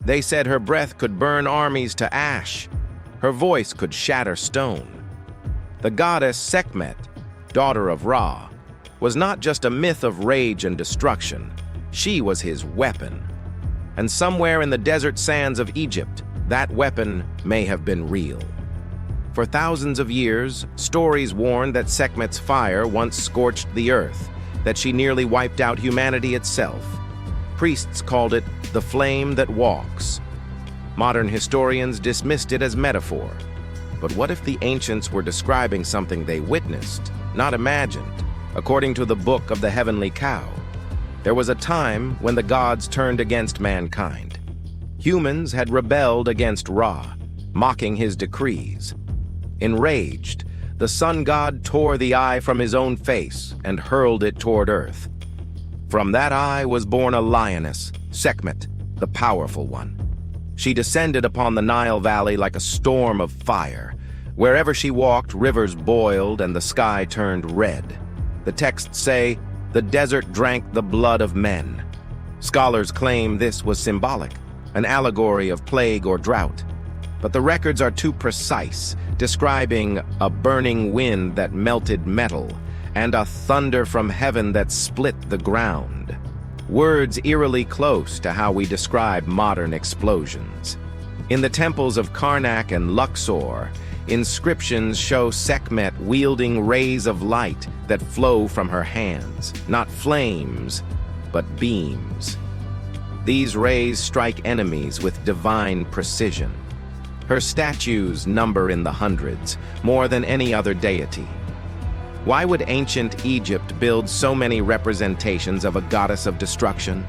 They said her breath could burn armies to ash. Her voice could shatter stone. The goddess Sekhmet, daughter of Ra, was not just a myth of rage and destruction. She was his weapon. And somewhere in the desert sands of Egypt, that weapon may have been real. For thousands of years, stories warned that Sekhmet's fire once scorched the earth, that she nearly wiped out humanity itself. Priests called it the flame that walks. Modern historians dismissed it as metaphor. But what if the ancients were describing something they witnessed, not imagined? According to the Book of the Heavenly Cow, there was a time when the gods turned against mankind. Humans had rebelled against Ra, mocking his decrees. Enraged, the sun god tore the eye from his own face and hurled it toward earth. From that eye was born a lioness, Sekhmet, the powerful one. She descended upon the Nile Valley like a storm of fire. Wherever she walked, rivers boiled and the sky turned red. The texts say, "The desert drank the blood of men." Scholars claim this was symbolic, an allegory of plague or drought. But the records are too precise, describing a burning wind that melted metal and a thunder from heaven that split the ground. Words eerily close to how we describe modern explosions. In the temples of Karnak and Luxor, inscriptions show Sekhmet wielding rays of light that flow from her hands, not flames, but beams. These rays strike enemies with divine precision. Her statues number in the hundreds, more than any other deity. Why would ancient Egypt build so many representations of a goddess of destruction?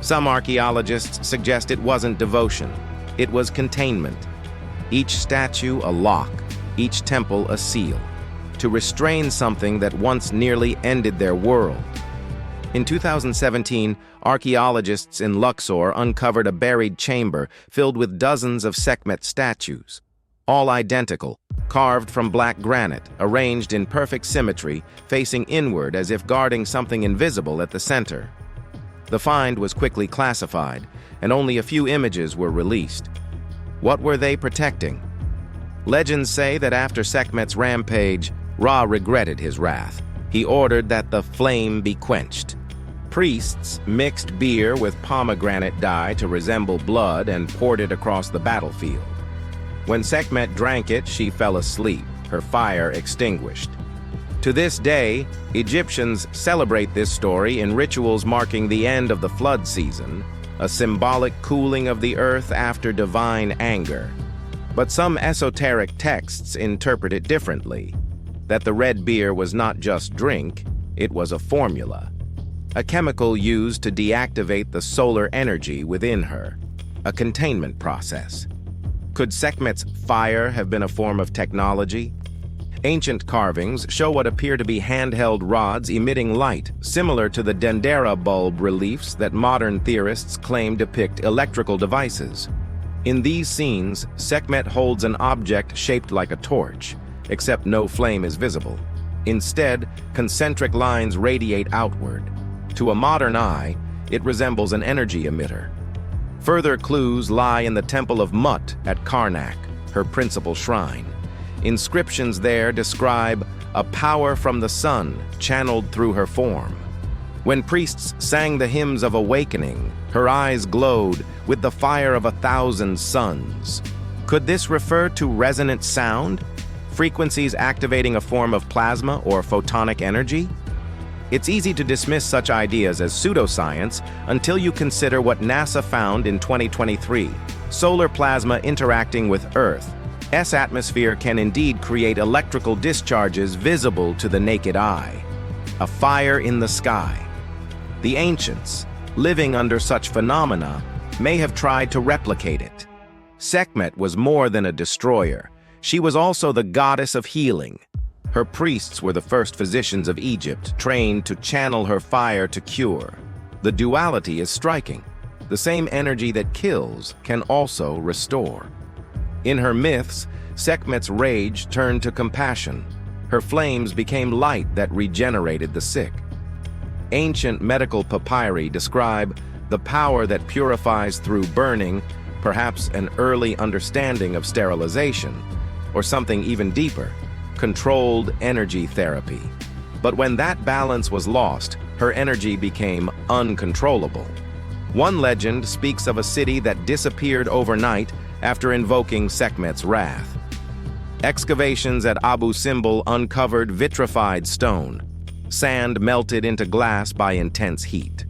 Some archaeologists suggest it wasn't devotion, it was containment. Each statue a lock, each temple a seal, to restrain something that once nearly ended their world. In 2017, archaeologists in Luxor uncovered a buried chamber filled with dozens of Sekhmet statues, all identical, carved from black granite, arranged in perfect symmetry, facing inward as if guarding something invisible at the center. The find was quickly classified, and only a few images were released. What were they protecting? Legends say that after Sekhmet's rampage, Ra regretted his wrath. He ordered that the flame be quenched. Priests mixed beer with pomegranate dye to resemble blood and poured it across the battlefield. When Sekhmet drank it, she fell asleep, her fire extinguished. To this day, Egyptians celebrate this story in rituals marking the end of the flood season, a symbolic cooling of the earth after divine anger. But some esoteric texts interpret it differently, that the red beer was not just drink, it was a formula, a chemical used to deactivate the solar energy within her, a containment process. Could Sekhmet's fire have been a form of technology? Ancient carvings show what appear to be handheld rods emitting light, similar to the dendera bulb reliefs that modern theorists claim depict electrical devices. In these scenes, Sekhmet holds an object shaped like a torch, except no flame is visible. Instead, concentric lines radiate outward. To a modern eye, it resembles an energy emitter. Further clues lie in the Temple of Mut at Karnak, her principal shrine. Inscriptions there describe a power from the sun channeled through her form. When priests sang the hymns of awakening, her eyes glowed with the fire of 1,000 suns. Could this refer to resonant sound? Frequencies activating a form of plasma or photonic energy? It's easy to dismiss such ideas as pseudoscience until you consider what NASA found in 2023. Solar plasma interacting with Earth's atmosphere can indeed create electrical discharges visible to the naked eye. A fire in the sky. The ancients, living under such phenomena, may have tried to replicate it. Sekhmet was more than a destroyer. She was also the goddess of healing. Her priests were the first physicians of Egypt, trained to channel her fire to cure. The duality is striking. The same energy that kills can also restore. In her myths, Sekhmet's rage turned to compassion. Her flames became light that regenerated the sick. Ancient medical papyri describe the power that purifies through burning, perhaps an early understanding of sterilization, or something even deeper, controlled energy therapy. But when that balance was lost, her energy became uncontrollable. One legend speaks of a city that disappeared overnight after invoking Sekhmet's wrath. Excavations at Abu Simbel uncovered vitrified stone, sand melted into glass by intense heat.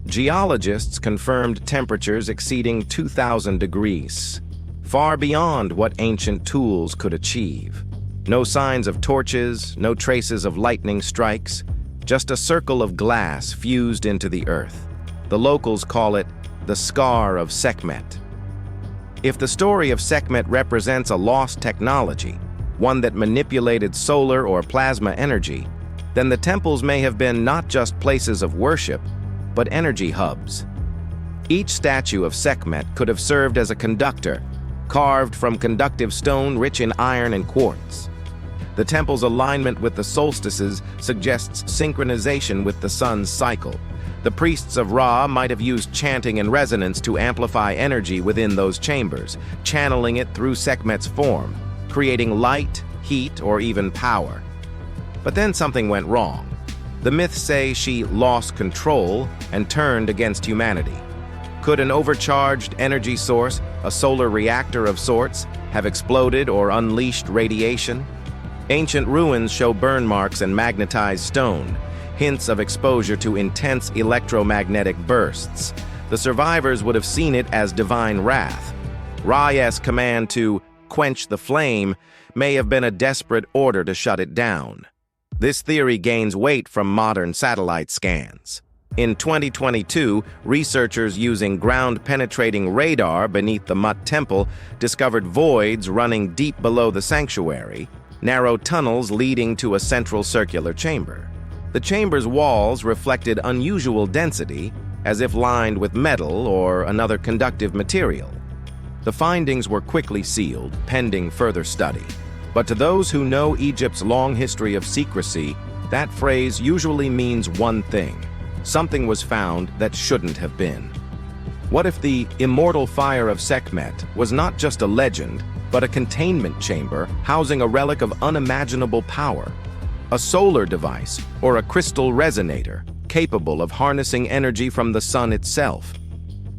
Geologists confirmed temperatures exceeding 2,000 degrees, far beyond what ancient tools could achieve. No signs of torches, no traces of lightning strikes, just a circle of glass fused into the earth. The locals call it the Scar of Sekhmet. If the story of Sekhmet represents a lost technology, one that manipulated solar or plasma energy, then the temples may have been not just places of worship, but energy hubs. Each statue of Sekhmet could have served as a conductor, carved from conductive stone rich in iron and quartz. The temple's alignment with the solstices suggests synchronization with the sun's cycle. The priests of Ra might have used chanting and resonance to amplify energy within those chambers, channeling it through Sekhmet's form, creating light, heat, or even power. But then something went wrong. The myths say she lost control and turned against humanity. Could an overcharged energy source, a solar reactor of sorts, have exploded or unleashed radiation? Ancient ruins show burn marks and magnetized stone, hints of exposure to intense electromagnetic bursts. The survivors would have seen it as divine wrath. Ra's command to quench the flame may have been a desperate order to shut it down. This theory gains weight from modern satellite scans. In 2022, researchers using ground-penetrating radar beneath the Mut Temple discovered voids running deep below the sanctuary, narrow tunnels leading to a central circular chamber. The chamber's walls reflected unusual density, as if lined with metal or another conductive material. The findings were quickly sealed, pending further study. But to those who know Egypt's long history of secrecy, that phrase usually means one thing: something was found that shouldn't have been. What if the Immortal Fire of Sekhmet was not just a legend, but a containment chamber housing a relic of unimaginable power? A solar device or a crystal resonator capable of harnessing energy from the sun itself.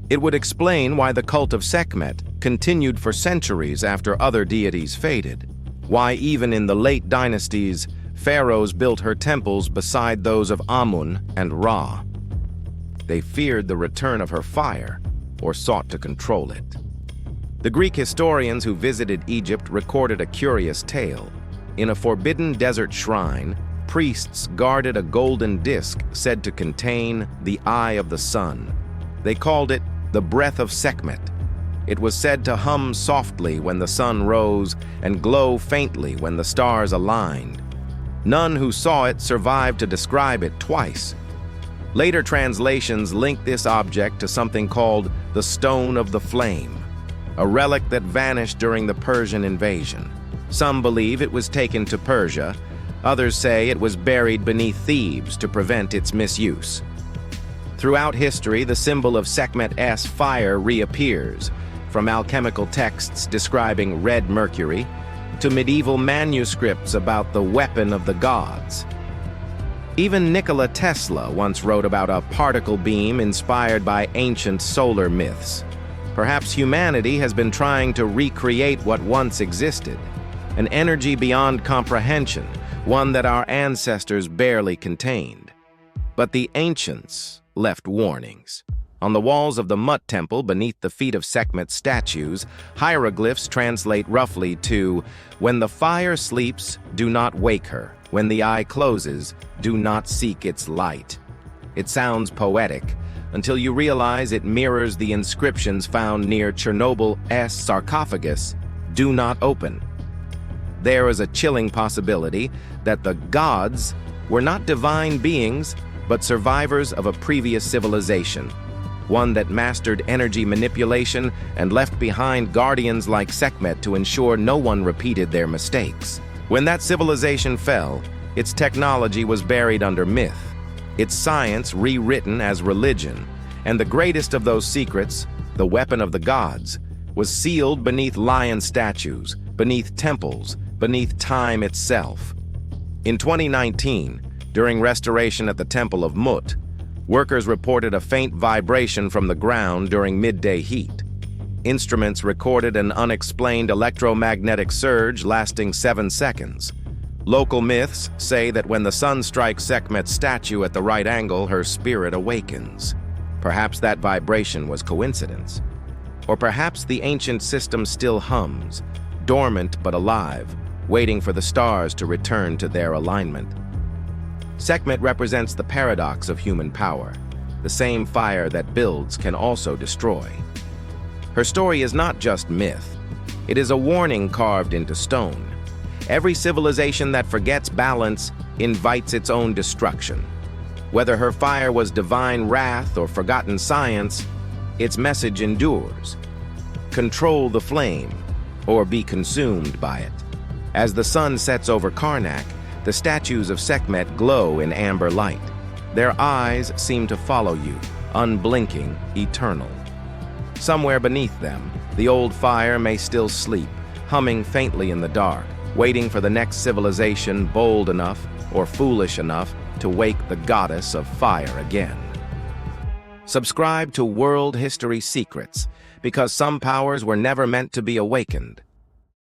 It would explain why the cult of Sekhmet continued for centuries after other deities faded. Why even in the late dynasties, pharaohs built her temples beside those of Amun and Ra. They feared the return of her fire, or sought to control it. The Greek historians who visited Egypt recorded a curious tale. In a forbidden desert shrine, priests guarded a golden disc said to contain the eye of the sun. They called it the breath of Sekhmet. It was said to hum softly when the sun rose and glow faintly when the stars aligned. None who saw it survived to describe it twice. Later translations link this object to something called the Stone of the Flame, a relic that vanished during the Persian invasion. Some believe it was taken to Persia. Others say it was buried beneath Thebes to prevent its misuse. Throughout history, the symbol of Sekhmet's fire reappears, from alchemical texts describing red mercury to medieval manuscripts about the weapon of the gods. Even Nikola Tesla once wrote about a particle beam inspired by ancient solar myths. Perhaps humanity has been trying to recreate what once existed, an energy beyond comprehension, one that our ancestors barely contained. But the ancients left warnings. On the walls of the Mut Temple, beneath the feet of Sekhmet's statues, hieroglyphs translate roughly to, "When the fire sleeps, do not wake her. When the eye closes, do not seek its light." It sounds poetic, until you realize it mirrors the inscriptions found near Chernobyl's sarcophagus, "Do not open." There is a chilling possibility that the gods were not divine beings, but survivors of a previous civilization, one that mastered energy manipulation and left behind guardians like Sekhmet to ensure no one repeated their mistakes. When that civilization fell, its technology was buried under myth, its science rewritten as religion, and the greatest of those secrets the weapon of the gods, was sealed beneath lion statues, beneath temples, beneath time itself. In 2019, during restoration at the Temple of Mut, workers reported a faint vibration from the ground during midday heat. Instruments recorded an unexplained electromagnetic surge lasting 7 seconds. Local myths say that when the sun strikes Sekhmet's statue at the right angle, her spirit awakens. Perhaps that vibration was coincidence. Or perhaps the ancient system still hums, dormant but alive, waiting for the stars to return to their alignment. Sekhmet represents the paradox of human power. The same fire that builds can also destroy. Her story is not just myth. It is a warning carved into stone. Every civilization that forgets balance invites its own destruction. Whether her fire was divine wrath or forgotten science, its message endures. Control the flame, or be consumed by it. As the sun sets over Karnak, the statues of Sekhmet glow in amber light. Their eyes seem to follow you, unblinking, eternal. Somewhere beneath them, the old fire may still sleep, humming faintly in the dark, waiting for the next civilization bold enough or foolish enough to wake the goddess of fire again. Subscribe to World History Secrets, because some powers were never meant to be awakened.